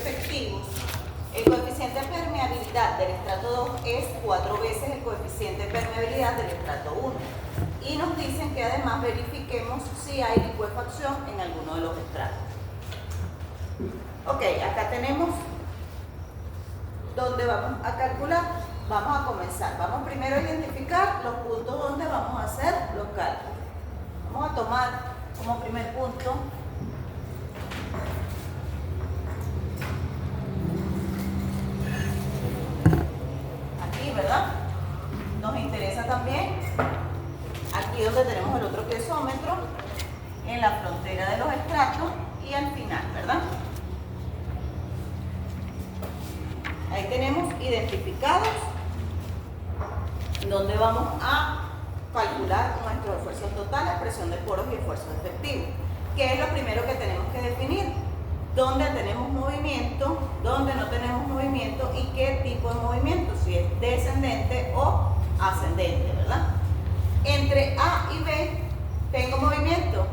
efectivos, el coeficiente de permeabilidad del estrato 2 es 4 veces el coeficiente de permeabilidad del estrato 1. Y nos dicen que además verifiquemos si hay licuefacción en alguno de los estratos. Ok, acá tenemos donde vamos a calcular. Vamos a comenzar. Vamos primero a identificar los puntos donde vamos a hacer los cálculos. Vamos a tomar como primer punto aquí, ¿verdad? Nos interesa también aquí donde tenemos el otro piezómetro, en la frontera de los estratos y al final, ¿verdad? Ahí tenemos identificados donde vamos a calcular nuestros esfuerzos totales, presión de poros y esfuerzos efectivos. ¿Qué es lo primero que tenemos que definir? ¿Dónde tenemos movimiento? ¿Dónde no tenemos movimiento? ¿Y qué tipo de movimiento? Si es descendente o ascendente, ¿verdad? Entre A y B, ¿tengo movimiento?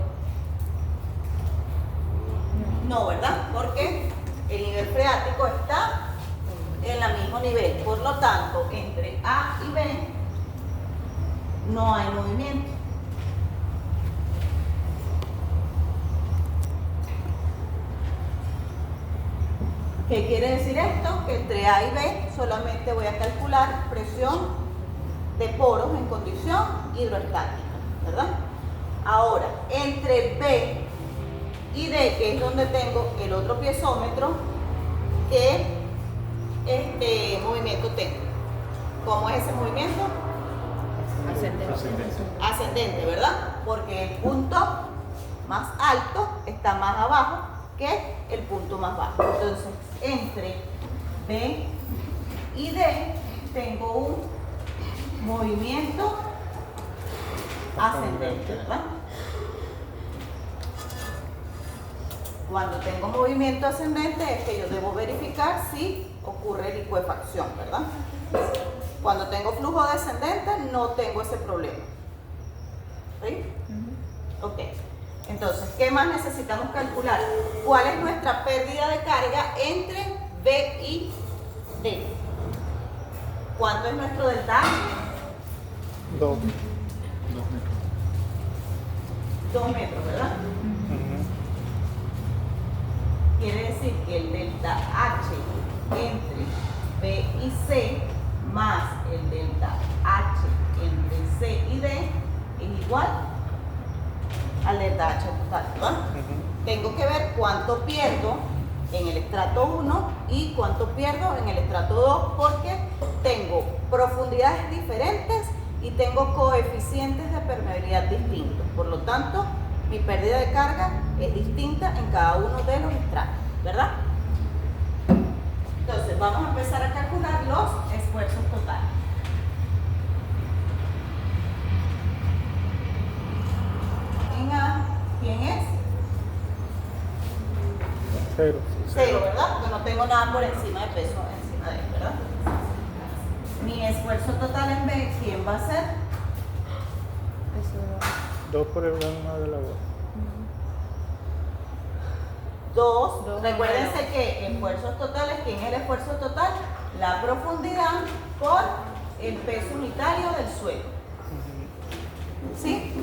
No, ¿verdad? Porque el nivel freático está en el mismo nivel. Por lo tanto, entre A y B no hay movimiento. ¿Qué quiere decir esto? Que entre A y B solamente voy a calcular presión de poros en condición hidroestática, ¿verdad? Ahora, entre B y D, que es donde tengo el otro piezómetro, ¿qué movimiento tengo? ¿Cómo es ese movimiento? Ascendente, ¿verdad? Porque el punto más alto está más abajo que el punto más bajo. Entonces, entre B y D tengo un movimiento ascendente, ¿verdad? Cuando tengo movimiento ascendente es que yo debo verificar si ocurre licuefacción, ¿verdad? Cuando tengo flujo descendente no tengo ese problema. ¿Sí? Ok. Entonces, ¿qué más necesitamos calcular? ¿Cuál es nuestra pérdida de carga entre B y D? ¿Cuánto es nuestro delta H? 2 metros. 2 metros, ¿verdad? Quiere decir que el delta H entre B y C más el delta H entre C y D es igual al delta H total, ¿verdad? Tengo que ver cuánto pierdo en el estrato 1 y cuánto pierdo en el estrato 2 porque tengo profundidades diferentes y tengo coeficientes de permeabilidad distintos. Por lo tanto, mi pérdida de carga es distinta en cada uno de los estratos, ¿verdad? Entonces, vamos a empezar a calcular los esfuerzos totales. En A, ¿quién es? 0. 0, ¿verdad? Porque no tengo nada por encima de peso encima de él, ¿verdad? Mi esfuerzo total en B, ¿quién va a ser? 2 por el gramo del agua. 2. Recuérdense que esfuerzos totales, ¿quién es el esfuerzo total? La profundidad por el peso unitario del suelo. ¿Sí?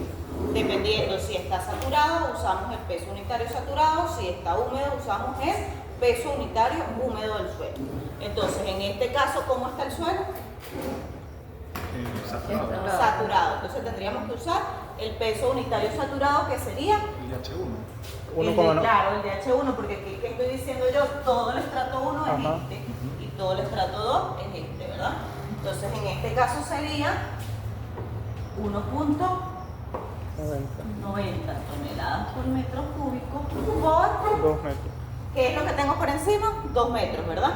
Dependiendo si está saturado, usamos el peso unitario saturado. Si está húmedo, usamos el peso unitario húmedo del suelo. Entonces, en este caso, ¿cómo está el suelo? Saturado. Saturado. Entonces, tendríamos que usar el peso unitario saturado, que sería El H1. claro, el de H1, porque aquí que estoy diciendo yo, todo el estrato 1 es este y todo el estrato 2 es este, ¿verdad? Entonces, en este caso sería 1.90 toneladas por metro cúbico por 2 metros. ¿qué es lo que tengo por encima? 2 metros, ¿verdad?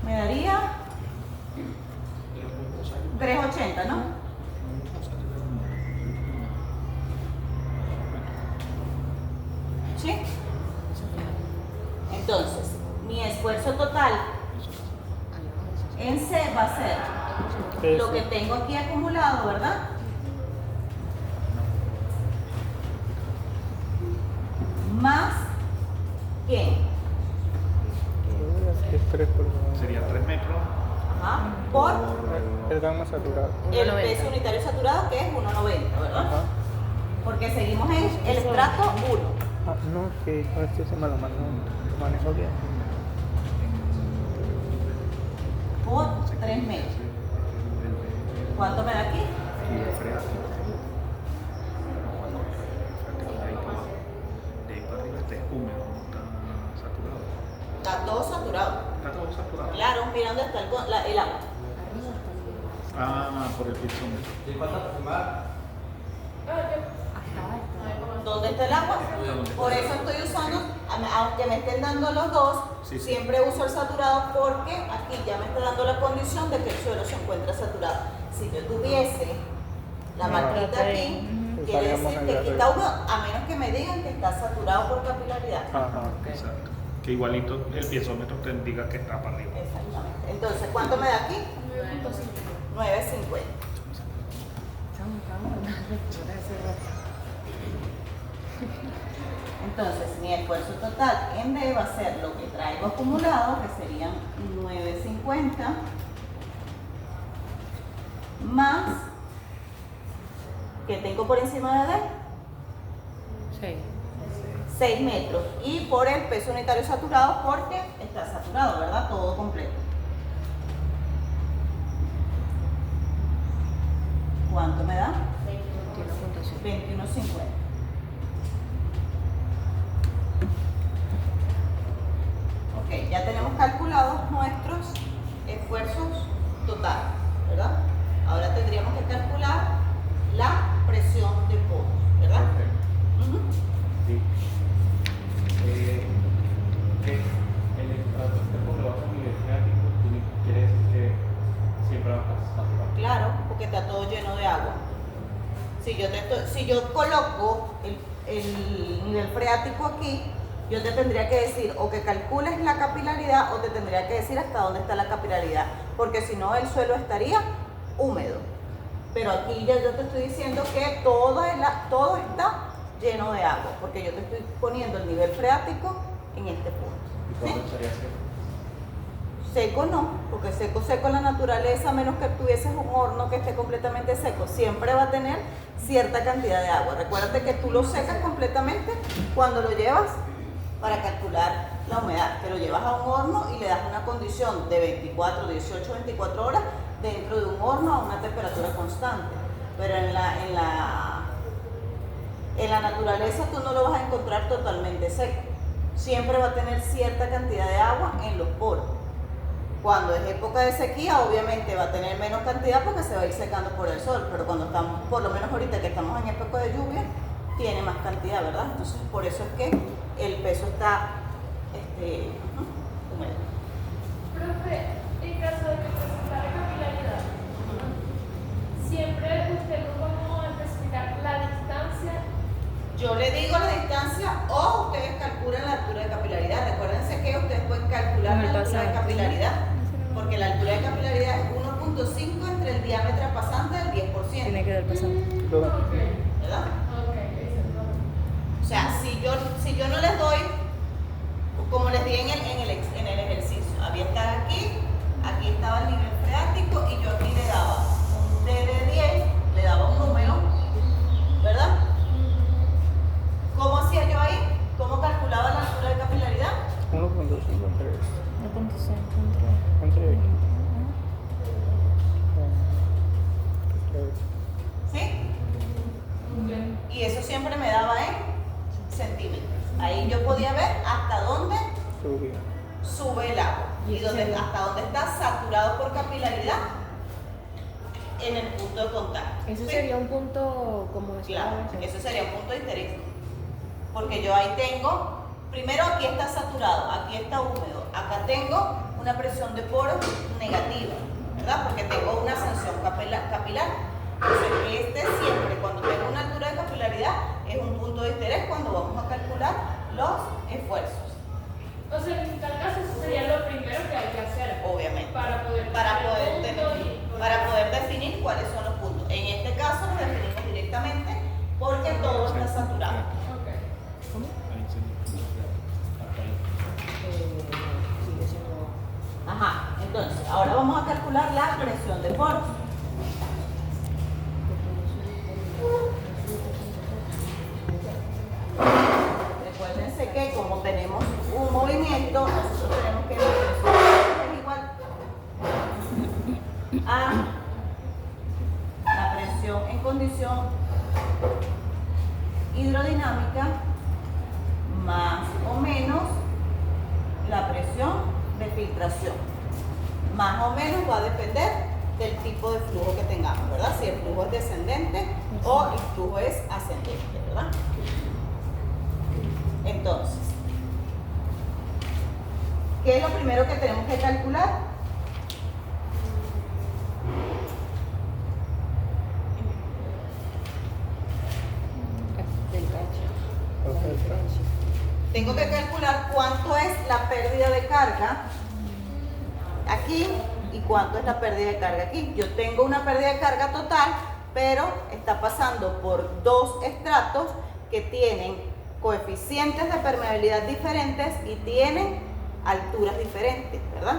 Me daría 380, ¿no? ¿Sí? Entonces, mi esfuerzo total en C va a ser lo que tengo aquí acumulado, ¿verdad? Más ¿Quién? Aquí es 3 por 1. Sería 3 metros Ajá. Por El gamma saturado. el 1,90. peso unitario saturado, que es 1,90, ¿verdad? Ajá. Porque seguimos en el estrato 1. Ah, no, que con este se me lo mandó. Lo manejo bien. Por 3 metros. ¿Cuánto me da aquí? nivel freático. Cuando de ahí para abajo. De ahí para arriba este es húmedo, no está saturado. Está todo saturado. Está todo saturado. Claro, mira dónde está el agua. Ah, por el pulsómetro. ¿Dónde está el agua? Por eso estoy usando, aunque me estén dando los dos, Sí, sí. siempre uso el saturado porque aquí ya me está dando la condición de que el suelo se encuentra saturado. Si yo tuviese la marquita aquí, quiere Estaríamos decir en que la aquí está uno, a menos que me digan que está saturado por capilaridad. Ajá. Exacto. Que igualito el piezómetro te indica que está para arriba. Exactamente. Entonces, ¿cuánto me da aquí? 9,50. Entonces, mi esfuerzo total en D va a ser lo que traigo acumulado, que serían 9,50 más, que tengo por encima de D, 6 metros. Y por el peso unitario saturado, porque está saturado, ¿verdad? Todo completo. ¿Cuánto me da? 21,50. Ok, ya tenemos calculados nuestros esfuerzos totales, ¿verdad? Ahora tendríamos que calcular la presión de poros, ¿verdad? Ujú. Sí. El estrato este por debajo del nivel freático quiere decir que siempre va a estar saturado. Claro, porque está todo lleno de agua. Si yo coloco el nivel freático aquí, yo te tendría que decir o que calcules la capilaridad o te tendría que decir hasta dónde está la capilaridad, porque si no el suelo estaría húmedo. Pero aquí ya yo te estoy diciendo que todo está lleno de agua, porque yo te estoy poniendo el nivel freático en este punto. ¿Y cuándo estaría seco? Seco no, porque seco la naturaleza, a menos que tuvieses un horno que esté completamente seco, siempre va a tener cierta cantidad de agua. Recuérdate que tú lo secas completamente cuando lo llevas para calcular la humedad, que lo llevas a un horno y le das una condición de 24, 18, 24 horas dentro de un horno a una temperatura constante. Pero en la naturaleza tú no lo vas a encontrar totalmente seco. Siempre va a tener cierta cantidad de agua en los poros. Cuando es época de sequía, obviamente va a tener menos cantidad porque se va a ir secando por el sol, pero cuando estamos, por lo menos ahorita que estamos en época de lluvia, tiene más cantidad, ¿verdad? Entonces, por eso es que el peso está húmedo. Profe, en caso de que presentara capilaridad, siempre usted no va a especificar la distancia. Yo le digo la distancia o ustedes calculan la altura de capilaridad. Recuérdense que ustedes pueden calcular la altura de capilaridad, porque la altura de capilaridad es 1,5 entre el diámetro pasante del 10%. Tiene que dar pasando. ¿Verdad? O sea, si yo no les doy, como les di en el ejercicio, había estar aquí estaba el nivel freático y yo aquí le daba desde 10, le daba un número, ¿verdad? ¿Cómo hacía yo ahí? ¿Cómo calculaba la altura de capilaridad? 1,53. 1,6 Entre X. ¿Sí? Y eso siempre me daba en centímetros. Ahí yo podía ver hasta dónde Subí. sube el agua y hasta dónde está saturado por capilaridad en el punto de contacto. Eso ¿Sí? sería un punto como Claro, eso sería un punto de interés. Porque yo ahí tengo, primero aquí está saturado, aquí está húmedo, acá tengo una presión de poros negativa, ¿verdad? Porque tengo una ascensión capilar. Entonces, siempre, cuando tengo una altura de capilaridad, es un punto de interés cuando vamos a calcular los esfuerzos, O sea, en tal caso eso sería lo primero que hay que hacer. obviamente, Para poder para poder definir cuáles son los puntos. En este caso lo definimos directamente porque todo está saturado. Ok. Ahí se- hasta ahí. Ahora vamos a calcular la presión de poros. Recuérdense que como tenemos un movimiento, nosotros tenemos que la presión es igual a la presión en condición hidrodinámica más o menos la presión de filtración. Más o menos va a depender del tipo de flujo que tengamos, ¿verdad? Si el flujo es descendente o el flujo es ascendente, ¿verdad? Entonces, ¿qué es lo primero que tenemos que calcular? Tengo que calcular cuánto es la pérdida de carga aquí y cuánto es la pérdida de carga aquí. Yo tengo una pérdida de carga total, pero está pasando por dos estratos que tienen coeficientes de permeabilidad diferentes y tienen alturas diferentes, ¿verdad?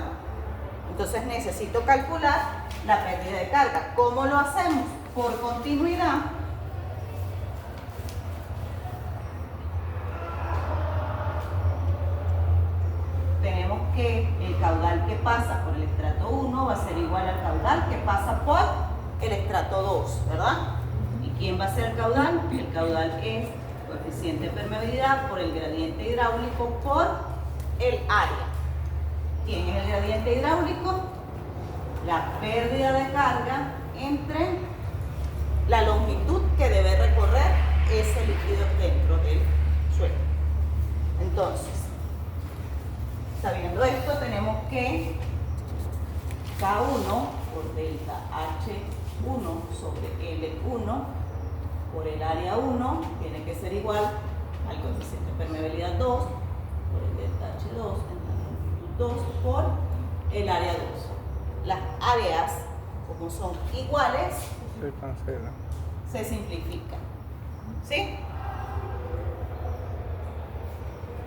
Entonces necesito calcular la pérdida de carga. ¿Cómo lo hacemos? Por continuidad. Tenemos que el caudal que pasa por el estrato 1 va a ser igual al caudal que pasa por el estrato 2, ¿verdad? ¿Y quién va a ser el caudal? El caudal es coeficiente de permeabilidad por el gradiente hidráulico por el área. ¿Quién es el gradiente hidráulico? La pérdida de carga entre la longitud que debe recorrer ese líquido dentro del suelo. Entonces, sabiendo esto, tenemos que K1 por delta H1 sobre L1 por el área 1 tiene que ser igual al coeficiente de permeabilidad 2 por el delta H2 en la longitud 2 por el área 2. Las áreas, como son iguales, Se cancela. se simplifican. ¿Sí?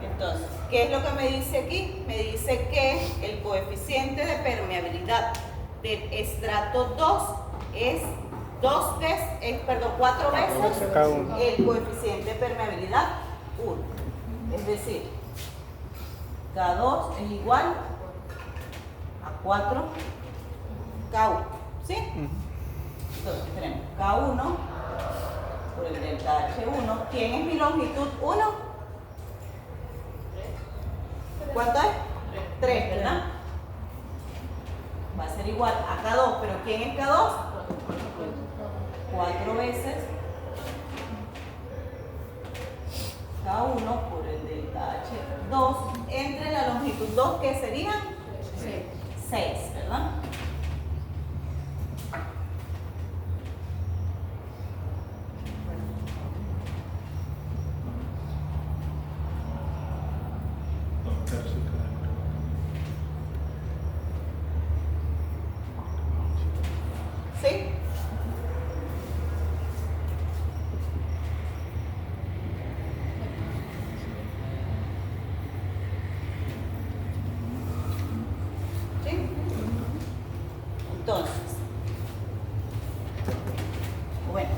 Entonces, ¿qué es lo que me dice aquí? Me dice que el coeficiente de permeabilidad del estrato 2 es 4 veces K1. el coeficiente de permeabilidad 1. Es decir, K2 es igual a 4 K1. ¿Sí? Entonces tenemos K1 por el delta H1. ¿Quién es mi longitud 1? ¿Cuánto es? 3, ¿verdad? Va a ser igual a K2, pero ¿quién es K2? 4 veces K1 por el delta H2 entre la longitud 2, que sería 6, ¿verdad? ¿Sí? ¿Sí? Entonces, bueno,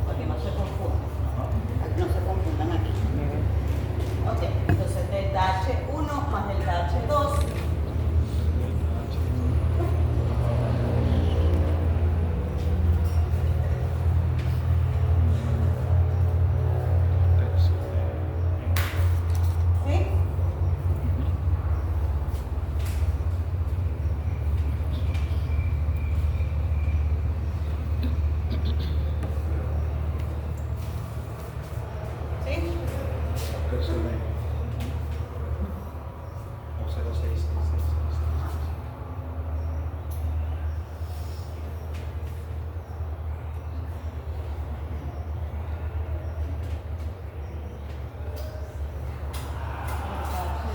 para que no se confundan, no se confundan aquí. Ok, entonces delta H1 más delta H2 ¿sí? ¿Sí?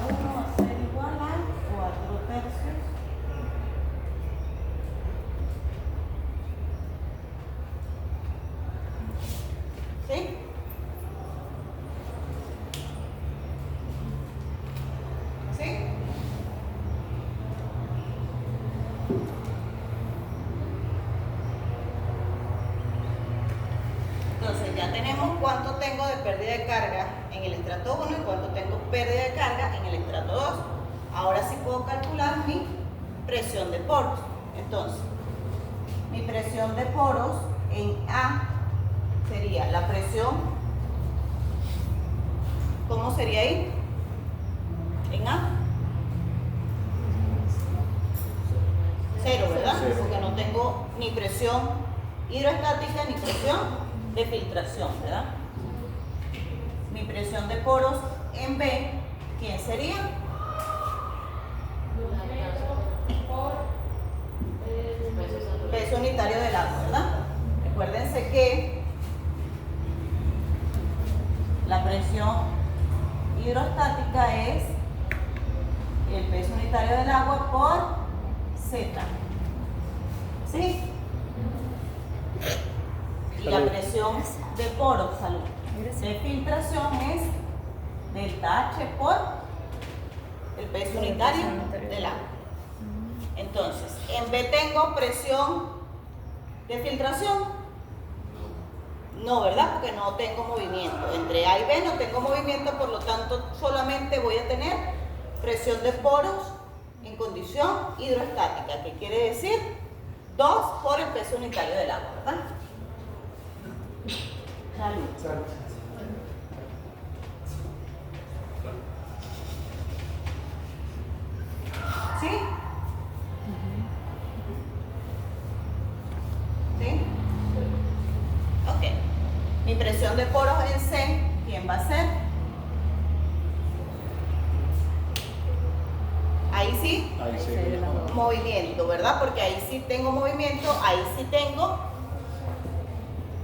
H1 va a ser igual a 4 tercios ¿sí? Entonces ya tenemos cuánto tengo de pérdida de carga en el estrato 1 y cuánto tengo pérdida de carga en el estrato 2. Ahora sí puedo calcular mi presión de poros. Entonces, mi presión de poros en A sería la presión. ¿Cómo sería ahí? En A. 0, ¿verdad? Cero. Porque no tengo ni presión hidroestática ni presión de filtración, ¿verdad? Mi presión de poros en B, ¿quién sería? Peso unitario del agua, ¿verdad? Recuérdense que la presión hidrostática es el peso unitario del agua por Z. ¿Sí? Y la Salud. presión de poros, salud, de filtración es delta H por el peso unitario del agua. Entonces, en B tengo presión de filtración. No, ¿verdad? Porque no tengo movimiento. Entre A y B no tengo movimiento, por lo tanto, solamente voy a tener presión de poros en condición hidroestática, que quiere decir 2 por el peso unitario del agua, ¿verdad? Salud. ¿Sí? ¿Sí? Ok. Mi presión de poros en C, ¿quién va a ser? Ahí sí, Ahí sí. movimiento, ¿verdad? Porque ahí sí tengo movimiento, ahí sí tengo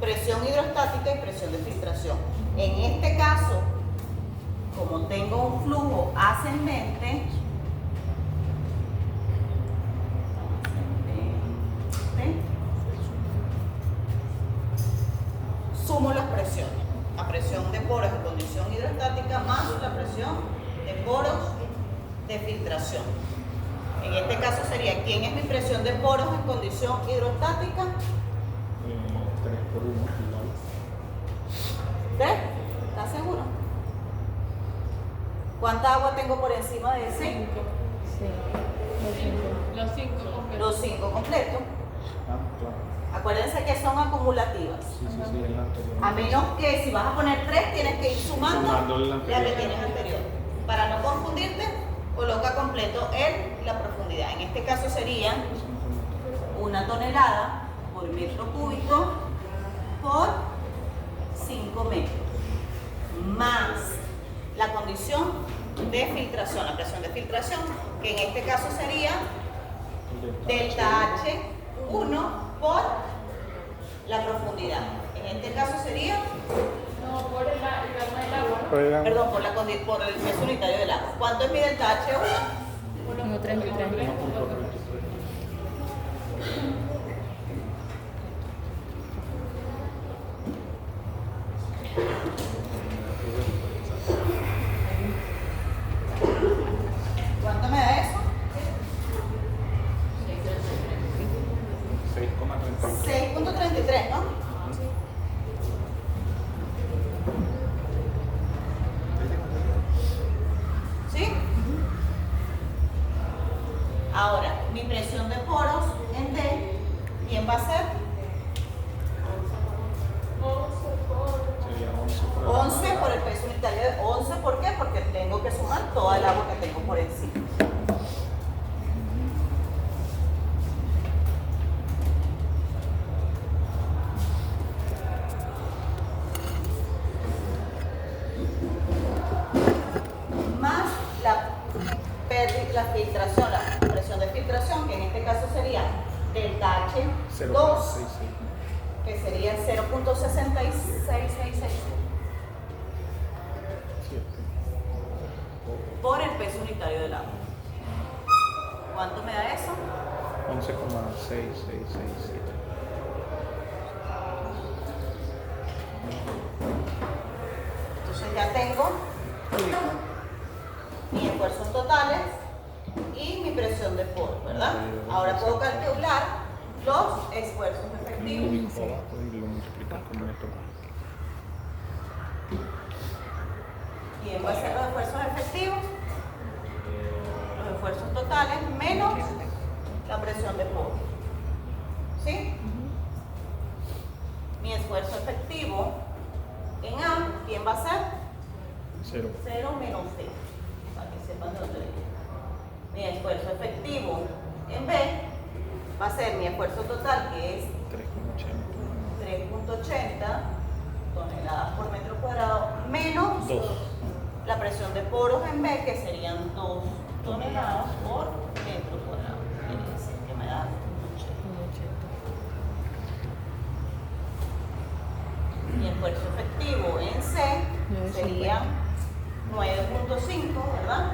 presión hidrostática y presión de filtración. En este caso, como tengo un flujo ascendente, sumo las presiones. La presión de poros en condición hidrostática más la presión de poros de filtración. En este caso sería, ¿quién es mi presión de poros en condición hidrostática? 3 por 1 igual. 3. ¿Estás seguro? ¿Cuánta agua tengo por encima de ese? Sí. Los 5 completos. Los 5 completos. Ah, claro. Acuérdense que son acumulativas. Sí, sí, sí, el anterior. A menos que si vas a poner 3, tienes que ir sumando Sumando el la que anterior. tienes anterior. Para no confundirte, coloca completo la profundidad. En este caso sería 1 tonelada por metro cúbico por 5 metros. Más la condición de filtración, la presión de filtración, que en este caso sería delta H1 por la profundidad. En este caso sería, No, por el arma del agua, ¿no? Oigan, perdón, por el peso unitario del agua. ¿Cuánto es mi delta H1? 1.33. ¿Cuánto me da eso? 6,33. 6.33, ¿no? ¿Sí? Ahora, mi presión de poros en D, ¿quién va a ser? 11 por el peso unitario de 11, ¿por qué? Porque tengo que sumar toda el agua que tengo por encima. Más la filtración, la presión de filtración, que en este caso sería delta H2, 0,66. que sería 0.6666 por el peso unitario del agua. ¿Cuánto me da eso? 11,6667. Entonces ya tengo mis esfuerzos totales y mi presión de poro, ¿verdad? Ahora puedo calcular los esfuerzos efectivos. Cúbico abajo y lo multiplican con metro. ¿Quién va a ser los esfuerzos efectivos? Los esfuerzos totales menos la presión de poros. ¿Sí? Mi esfuerzo efectivo en A, ¿quién va a ser? 0. 0 menos D, para que sepan de dónde viene. Mi esfuerzo efectivo en B va a ser mi esfuerzo total, que es 3.80 toneladas por metro cuadrado, menos 2. la presión de poros en B, que serían 2 toneladas por metro cuadrado. Quiere decir que me da 80. Mi esfuerzo efectivo en C sería 9.5, ¿verdad?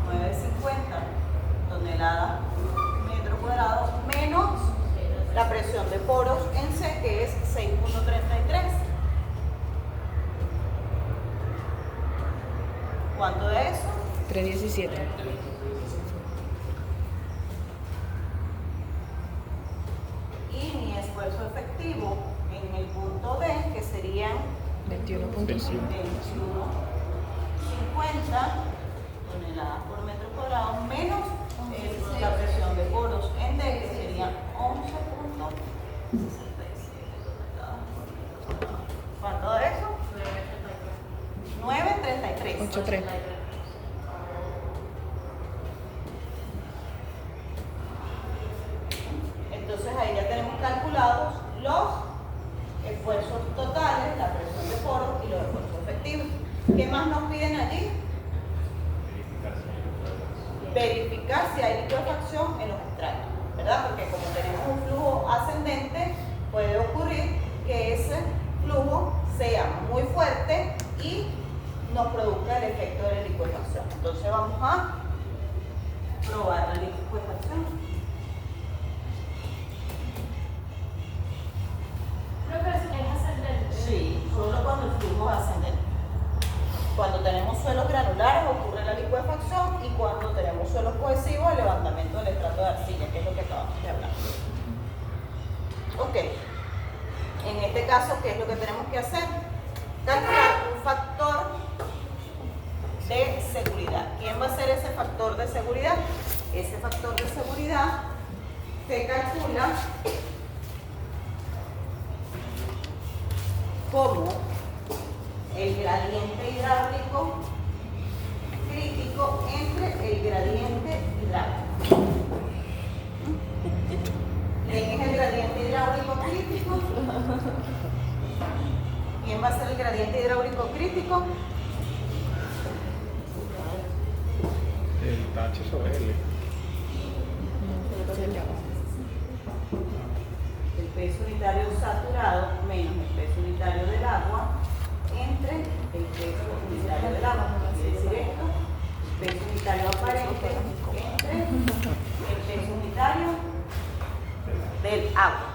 9.50 toneladas metro cuadrado menos la presión de poros en C, que es 6.33. ¿Cuánto de eso? 317. Y mi esfuerzo efectivo en el punto D, que serían 21.5. 21.50 toneladas por metro cuadrado menos la presión de poros en D, que sería 11.67 toneladas por metro cuadrado. ¿Cuánto de eso? 9.33. 8.3. Entonces ahí ya tenemos calculados los esfuerzos totales, la presión de poros y los esfuerzos efectivos. ¿Qué más nos piden allí? Verificar si hay liquefacción en los extractos, ¿verdad? Porque como tenemos un flujo ascendente, puede ocurrir que ese flujo sea muy fuerte y nos produzca el efecto de la liquefacción. Entonces vamos a probar la liquefacción. Profe, es ascendente. Sí, solo cuando el flujo es ascendente. Cuando tenemos suelos granulares ocurre la liquefacción, y cuando tenemos suelos cohesivos, el levantamiento del estrato de arcilla, que es lo que acabamos de hablar. Ok. En este caso, ¿qué es lo que tenemos que hacer? Calcular un factor de seguridad. ¿Quién va a ser ese factor de seguridad? Ese factor de seguridad se calcula como el gradiente hidráulico crítico entre el gradiente hidráulico. ¿Quién es el gradiente hidráulico crítico? ¿Quién va a ser el gradiente hidráulico crítico? El H sobre L. El peso unitario saturado menos el peso unitario del agua entre el peso unitario del agua. Quiere decir esto, el peso unitario aparente entre el peso unitario del agua.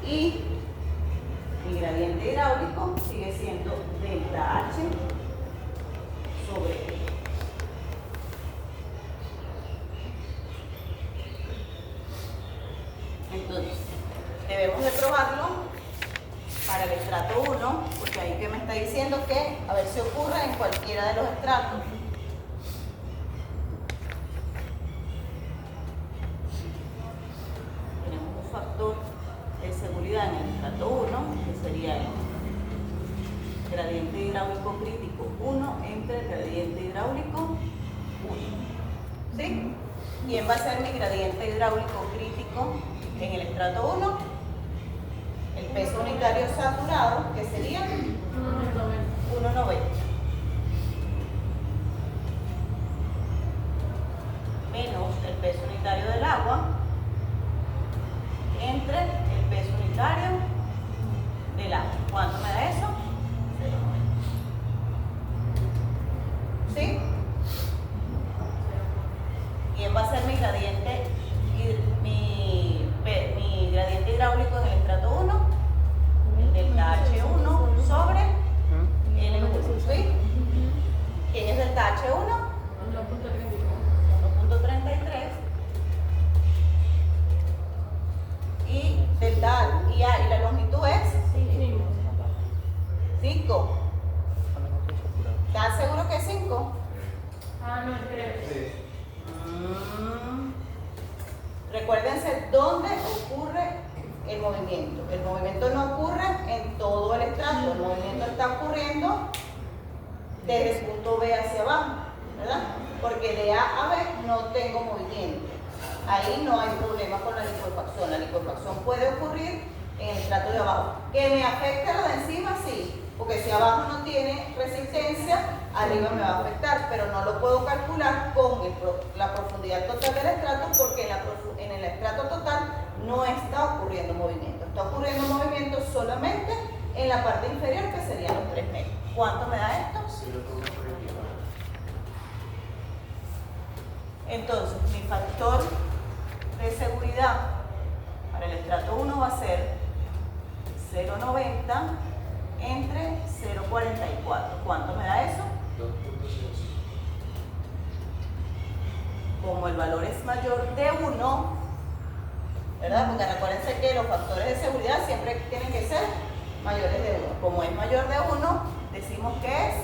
Y mi gradiente hidráulico sigue siendo delta H sobre L. Entonces, debemos de probarlo para el estrato 1, porque ahí que me está diciendo que a ver si ocurre en cualquiera de los estratos. Tenemos un factor de seguridad en el estrato 1, que sería el gradiente hidráulico crítico 1 entre el gradiente hidráulico 1. ¿Sí? ¿Quién va a ser mi gradiente hidráulico crítico en el estrato 1? El peso unitario saturado, que sería 1,90. Menos el peso unitario del agua entre el peso unitario del agua. ¿Cuánto me da eso? 0,90. ¿Sí? ¿Quién va a ser mi gradiente hidráulico en el estrato 1? El delta H1 sobre L1. ¿Sí? ¿Quién es delta H1? 1.33. Y delta y la longitud es está ocurriendo desde el punto B hacia abajo, ¿verdad? Porque de A a B no tengo movimiento. Ahí no hay problema con la licuefacción. La licuefacción puede ocurrir en el estrato de abajo. ¿Que me afecte lo de encima? Sí, porque si abajo no tiene resistencia, arriba me va a afectar, pero no lo puedo calcular con la profundidad total del estrato, porque en el estrato total no está ocurriendo movimiento. Está ocurriendo movimiento solamente en la parte inferior, que serían los 3 metros. ¿Cuánto me da esto? Entonces, mi factor de seguridad para el estrato 1 va a ser 0,90 entre 0,44. ¿Cuánto me da eso? 2.05. Como el valor es mayor de 1, ¿verdad? Porque recuérdense que los factores de seguridad siempre tienen que ser mayores de 1. Como es mayor de 1, decimos que es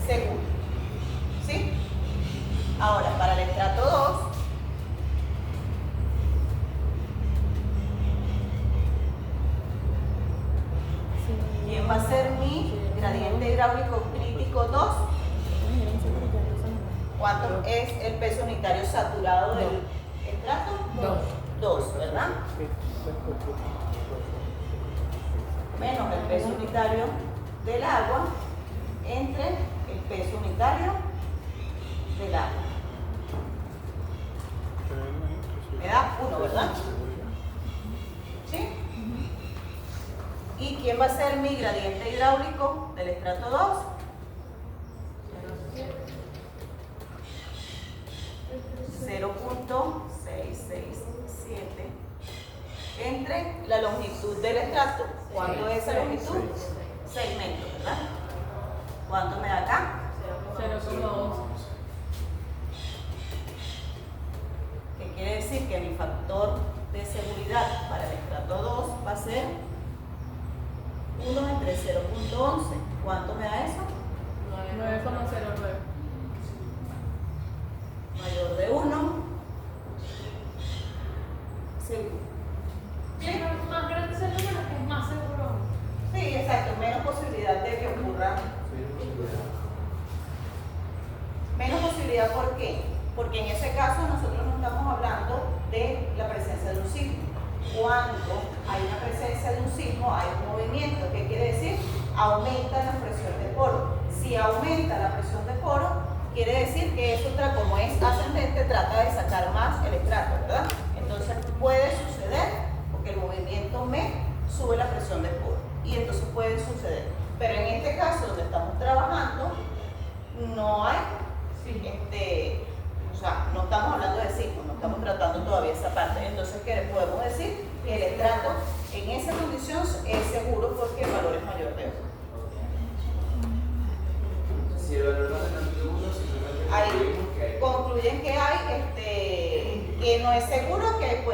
seguro. ¿Sí? Ahora, para el estrato 2, ¿quién va a ser mi gradiente hidráulico crítico 2? ¿Cuánto es el peso unitario saturado del estrato? 2, ¿verdad? Menos el peso unitario del agua entre el peso unitario del agua. Me da 1, ¿verdad? ¿Sí? ¿Y quién va a ser mi gradiente hidráulico del estrato 2? 0.667 entre la longitud del estrato. ¿Cuánto es esa longitud? 6 metros, ¿verdad? ¿Cuánto me da acá? 0,11. ¿Qué quiere decir? Que mi factor de seguridad para el estrato 2 va a ser 1 entre 0.11. ¿Cuánto me da eso? 9,09. Mayor de 1. Seguro. Mientras más grande es el número, es más seguro. Sí, exacto. Menos posibilidad de que ocurra. Menos posibilidad, ¿por qué? Porque en ese caso nosotros no estamos hablando de la presencia de un sismo. Cuando hay una presencia de un sismo, hay un movimiento. ¿Qué quiere decir? Aumenta la presión de poro. Si aumenta la presión de poro, quiere decir que eso, como es ascendente, trata de sacar más el estrato, ¿verdad? Entonces puede suceder, porque el movimiento me sube la presión de poro. Y entonces puede suceder. Pero en este caso, donde estamos trabajando, no hay, o sea, no estamos hablando de sismo, no estamos tratando todavía esa parte. Entonces, ¿qué podemos decir? Que el estrato en esa condición es seguro porque el valor es mayor de 1. Si el valor no es menor de 1, simplemente Ahí concluyen que hay, que no es seguro, que